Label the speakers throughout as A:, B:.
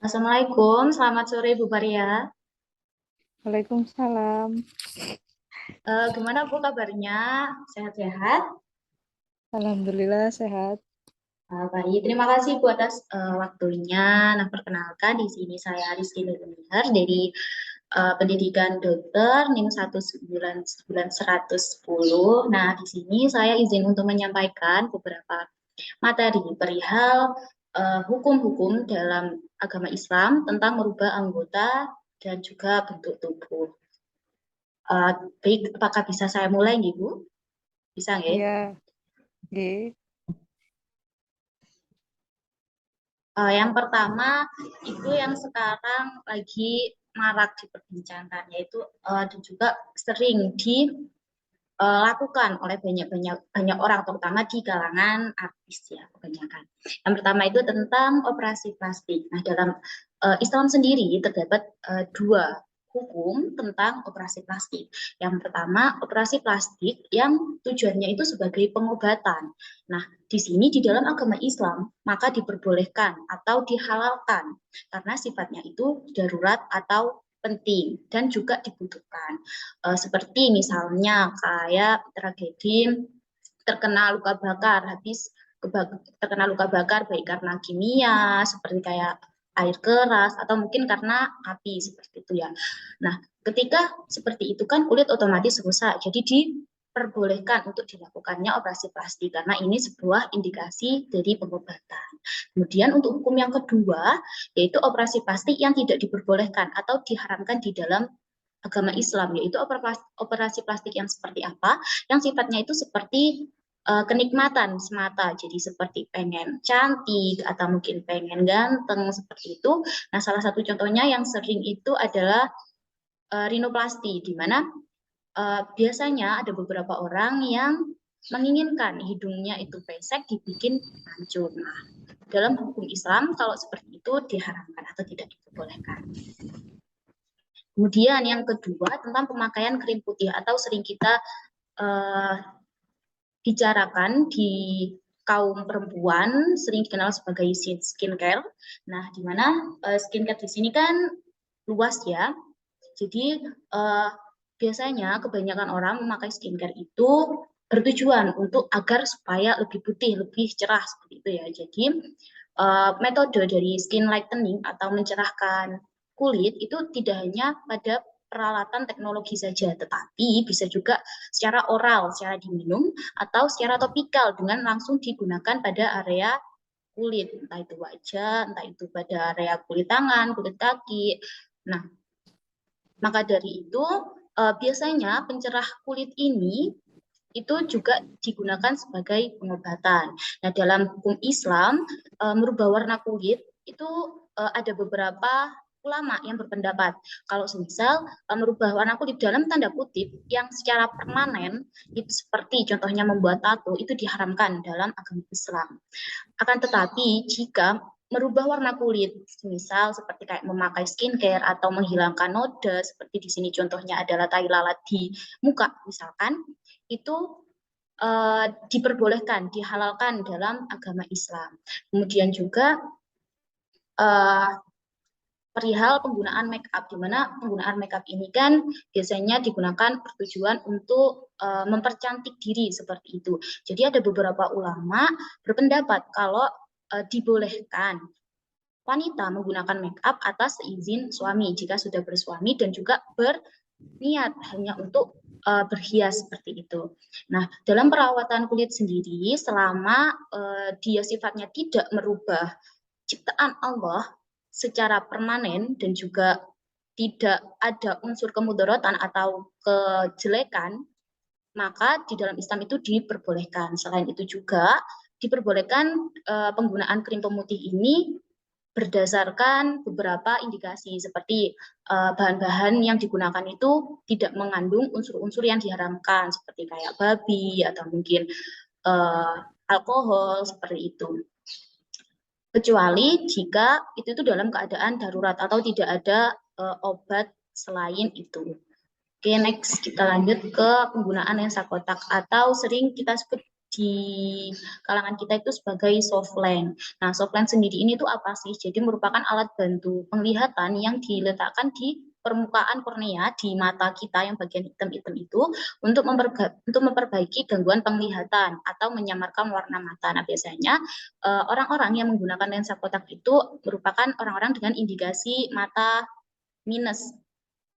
A: Assalamualaikum, selamat sore Bu Maria.
B: Waalaikumsalam.
A: Gimana Bu kabarnya? Sehat-sehat?
B: Alhamdulillah sehat.
A: Baik, terima kasih Bu atas waktunya. Nah, perkenalkan di sini saya Rizky Nurmihar dari Pendidikan Dokter NIM 19110. Nah, di sini saya izin untuk menyampaikan beberapa materi perihal hukum-hukum dalam agama Islam tentang merubah anggota dan juga bentuk tubuh. Eh, Baik, apakah bisa saya mulai nih, Bu? Bisa nggak?
B: Ya, G.
A: Yang pertama, itu yang sekarang lagi marak diperbincangkan, yaitu dan juga sering dilakukan oleh banyak orang, terutama di kalangan artis ya, kebanyakan. Yang pertama itu tentang operasi plastik. Nah, dalam Islam sendiri terdapat dua hukum tentang operasi plastik. Yang pertama, operasi plastik yang tujuannya itu sebagai pengobatan. Nah, di sini di dalam agama Islam maka diperbolehkan atau dihalalkan karena sifatnya itu darurat atau penting dan juga dibutuhkan. Seperti misalnya kayak tragedi terkena luka bakar terkena luka bakar baik karena kimia seperti kayak air keras atau mungkin karena api seperti itu ya. Nah, ketika seperti itu kan kulit otomatis rusak. Jadi diperbolehkan untuk dilakukannya operasi plastik karena ini sebuah indikasi dari pengobatan. Kemudian untuk hukum yang kedua yaitu operasi plastik yang tidak diperbolehkan atau diharamkan di dalam agama Islam, yaitu operasi plastik yang seperti apa? Yang sifatnya itu seperti kenikmatan semata, jadi seperti pengen cantik atau mungkin pengen ganteng seperti itu. Nah, salah satu contohnya yang sering itu adalah rinoplasti, di mana biasanya ada beberapa orang yang menginginkan hidungnya itu pesek dibikin mancung. Nah, dalam hukum Islam kalau seperti itu diharamkan atau tidak diperbolehkan. Kemudian yang kedua tentang pemakaian krim putih atau sering kita uh, bicarakan di kaum perempuan sering dikenal sebagai skincare. Nah, di mana skincare di sini kan luas ya. Jadi biasanya kebanyakan orang memakai skincare itu bertujuan untuk agar supaya lebih putih, lebih cerah seperti itu ya. Jadi metode dari skin lightening atau mencerahkan kulit itu tidak hanya pada peralatan teknologi saja, tetapi bisa juga secara oral, secara diminum, atau secara topikal dengan langsung digunakan pada area kulit, entah itu wajah, entah itu pada area kulit tangan, kulit kaki. Nah, maka dari itu biasanya pencerah kulit ini itu juga digunakan sebagai pengobatan. Nah, dalam hukum Islam, merubah warna kulit itu ada beberapa ulama yang berpendapat kalau semisal merubah warna kulit dalam tanda kutip yang secara permanen itu seperti contohnya membuat tato itu diharamkan dalam agama Islam. Akan tetapi jika merubah warna kulit, misal seperti kayak memakai skincare atau menghilangkan noda, seperti di sini contohnya adalah tai lalat di muka misalkan, itu diperbolehkan, dihalalkan dalam agama Islam. Kemudian juga uh, perihal penggunaan make up, di mana penggunaan make up ini kan biasanya digunakan bertujuan untuk mempercantik diri seperti itu. Jadi ada beberapa ulama berpendapat kalau dibolehkan wanita menggunakan make up atas izin suami jika sudah bersuami dan juga berniat hanya untuk berhias seperti itu. Nah, dalam perawatan kulit sendiri, selama dia sifatnya tidak merubah ciptaan Allah secara permanen dan juga tidak ada unsur kemudaratan atau kejelekan, maka di dalam Islam itu diperbolehkan. Selain itu juga diperbolehkan penggunaan krim pemutih ini berdasarkan beberapa indikasi seperti bahan-bahan yang digunakan itu tidak mengandung unsur-unsur yang diharamkan seperti kayak babi atau mungkin alkohol seperti itu. Kecuali jika itu dalam keadaan darurat atau tidak ada obat selain itu. Oke, next kita lanjut ke penggunaan lensa kotak atau sering kita sebut di kalangan kita itu sebagai softland. Nah, softland sendiri ini tuh apa sih? Jadi merupakan alat bantu penglihatan yang diletakkan di permukaan kornea di mata kita yang bagian hitam-hitam itu untuk memperbaiki gangguan penglihatan atau menyamarkan warna mata. Nah, biasanya orang-orang yang menggunakan lensa kotak itu merupakan orang-orang dengan indikasi mata minus,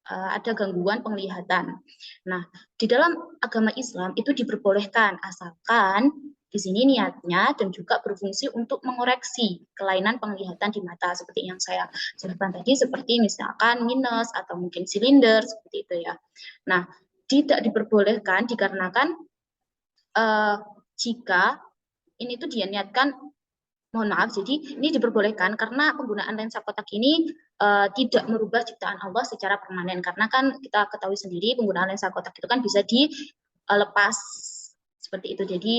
A: ada gangguan penglihatan. Nah, di dalam agama Islam itu diperbolehkan asalkan di sini niatnya dan juga berfungsi untuk mengoreksi kelainan penglihatan di mata seperti yang saya jelaskan tadi, seperti misalkan minus atau mungkin silinder seperti itu ya. Nah, tidak diperbolehkan dikarenakan jika ini tuh dia niatkan, mohon maaf, jadi ini diperbolehkan karena penggunaan lensa kotak ini tidak merubah ciptaan Allah secara permanen, karena kan kita ketahui sendiri penggunaan lensa kotak itu kan bisa dilepas seperti itu, jadi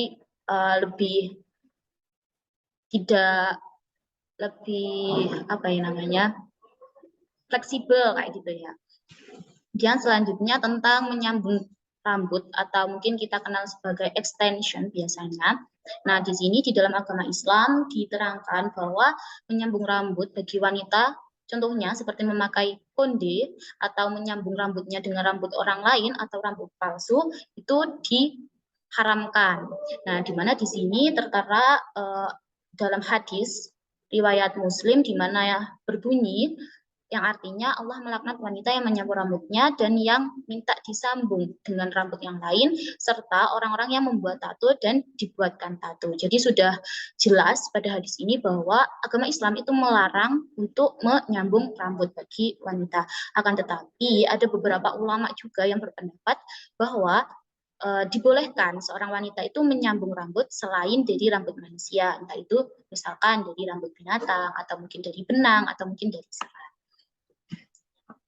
A: lebih tidak lebih apa ya namanya fleksibel kayak gitu ya. Kemudian selanjutnya tentang menyambung rambut atau mungkin kita kenal sebagai extension biasanya. Nah, di sini di dalam agama Islam diterangkan bahwa menyambung rambut bagi wanita, contohnya seperti memakai konde atau menyambung rambutnya dengan rambut orang lain atau rambut palsu, itu diharamkan. Nah, di mana di sini tertera dalam hadis riwayat Muslim di mana ya berbunyi yang artinya Allah melaknat wanita yang menyambung rambutnya dan yang minta disambung dengan rambut yang lain, serta orang-orang yang membuat tato dan dibuatkan tato. Jadi sudah jelas pada hadis ini bahwa agama Islam itu melarang untuk menyambung rambut bagi wanita. Akan tetapi ada beberapa ulama juga yang berpendapat bahwa dibolehkan seorang wanita itu menyambung rambut selain dari rambut manusia, entah itu misalkan dari rambut binatang, atau mungkin dari benang, atau mungkin dari serat.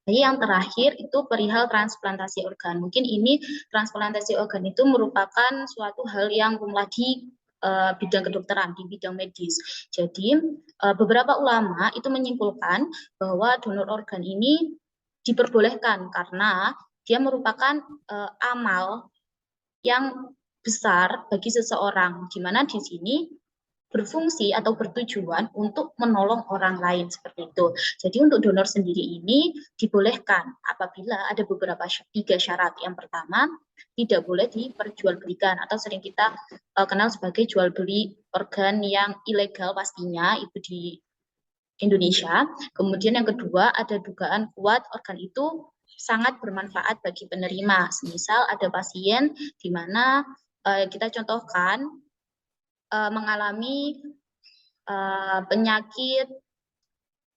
A: Jadi yang terakhir itu perihal transplantasi organ. Mungkin ini transplantasi organ itu merupakan suatu hal yang umum di bidang kedokteran, di bidang medis. Jadi beberapa ulama itu menyimpulkan bahwa donor organ ini diperbolehkan karena dia merupakan amal yang besar bagi seseorang, di mana di sini berfungsi atau bertujuan untuk menolong orang lain seperti itu. Jadi untuk donor sendiri ini dibolehkan apabila ada beberapa 3 syarat. Yang pertama, tidak boleh diperjualbelikan atau sering kita kenal sebagai jual beli organ yang ilegal pastinya itu di Indonesia. Kemudian yang kedua, ada dugaan kuat organ itu sangat bermanfaat bagi penerima. Misal ada pasien di mana kita contohkan mengalami penyakit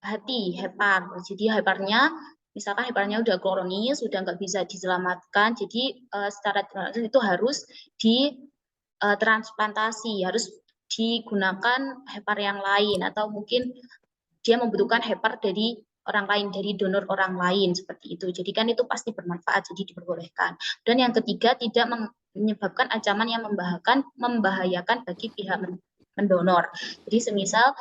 A: hati, hepar. Jadi heparnya, misalkan heparnya udah kronis, sudah nggak bisa diselamatkan, jadi secara itu harus ditransplantasi, harus digunakan hepar yang lain, atau mungkin dia membutuhkan hepar dari orang lain, dari donor orang lain, seperti itu. Jadi kan itu pasti bermanfaat, jadi diperbolehkan. Dan yang ketiga, tidak menyebabkan ancaman yang membahayakan bagi pihak mendonor. Jadi semisal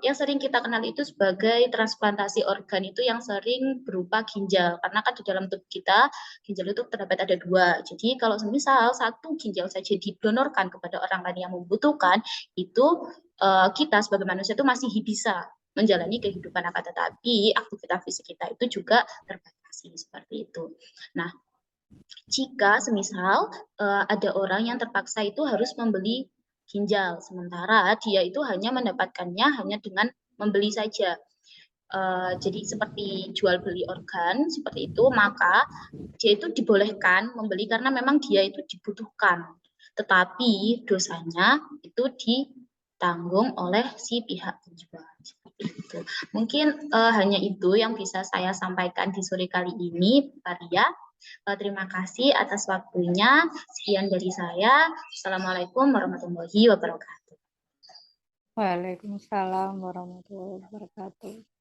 A: yang sering kita kenal itu sebagai transplantasi organ itu yang sering berupa ginjal, karena kan di dalam tubuh kita ginjal itu terdapat ada 2. Jadi kalau semisal satu ginjal saja didonorkan kepada orang lain yang membutuhkan, itu kita sebagai manusia itu masih bisa menjalani kehidupan, akan tetapi aktivitas fisik kita itu juga terbatasi seperti itu. Nah, jika semisal ada orang yang terpaksa itu harus membeli ginjal, sementara dia itu hanya mendapatkannya hanya dengan membeli saja. Jadi seperti jual beli organ seperti itu, maka dia itu dibolehkan membeli karena memang dia itu dibutuhkan. Tetapi dosanya itu ditanggung oleh si pihak penjual. Itu. Mungkin hanya itu yang bisa saya sampaikan di sore kali ini, Maria. Terima kasih atas waktunya. Sekian dari saya. Assalamualaikum warahmatullahi wabarakatuh.
B: Waalaikumsalam warahmatullahi wabarakatuh.